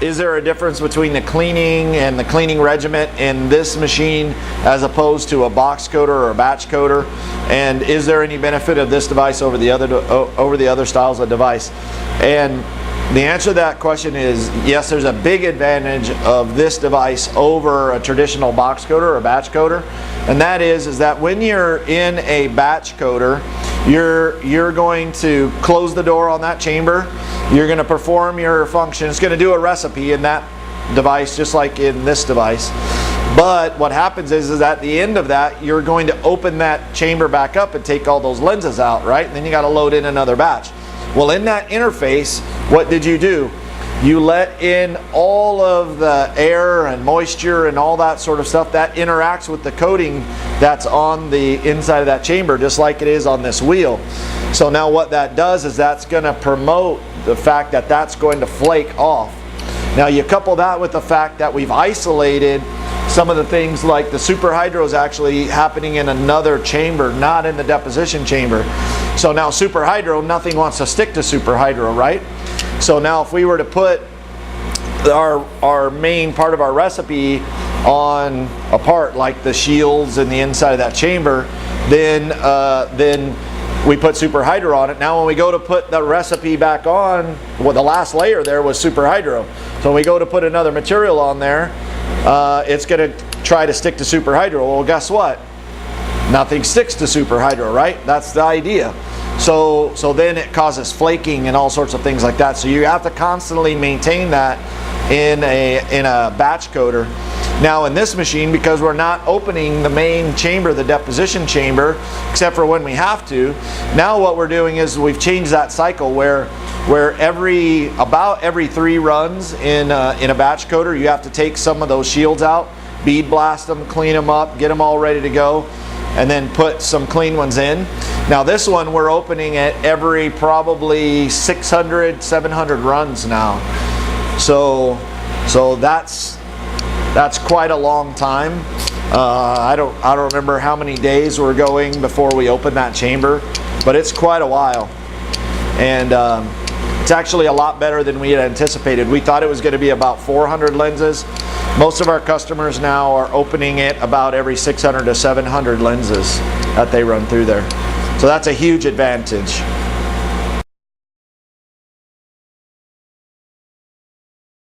is there a difference between the cleaning and the cleaning regimen in this machine as opposed to a box coater or a batch coater? And is there any benefit of this device over the other styles of device? And the answer to that question is yes, there's a big advantage of this device over a traditional box coater or batch coater. And that is that when you're in a batch coater, you're going to close the door on that chamber. You're going to perform your function. It's going to do a recipe in that device just like in this device. But what happens is at the end of that, you're going to open that chamber back up and take all those lenses out, right? And then you got to load in another batch. Well, in that interface, what did you do? You let in all of the air and moisture and all that sort of stuff that interacts with the coating that's on the inside of that chamber, just like it is on this wheel. So now what that does is that's going to promote the fact that that's going to flake off. Now you couple that with the fact that we've isolated some of the things, like the superhydro is actually happening in another chamber, not in the deposition chamber. So now superhydro, nothing wants to stick to superhydro, right? So now if we were to put our main part of our recipe on a part like the shields and the inside of that chamber, then we put superhydro on it. Now when we go to put the recipe back on, well, the last layer there was superhydro. So when we go to put another material on there, it's going to try to stick to superhydro. Well, guess what? Nothing sticks to superhydro, right? That's the idea. So then it causes flaking and all sorts of things like that. So you have to constantly maintain that in a batch coater. Now in this machine, because we're not opening the main chamber, the deposition chamber, except for when we have to, now what we're doing is we've changed that cycle where about every 3 runs in a batch coater, you have to take some of those shields out, bead blast them, clean them up, get them all ready to go, and then put some clean ones in. Now this one we're opening at every probably 600, 700 runs now. So that's quite a long time. I don't remember how many days we're going before we open that chamber, but it's quite a while. And it's actually a lot better than we had anticipated. We thought it was going to be about 400 lenses. Most of our customers now are opening it about every 600 to 700 lenses that they run through there. So that's a huge advantage.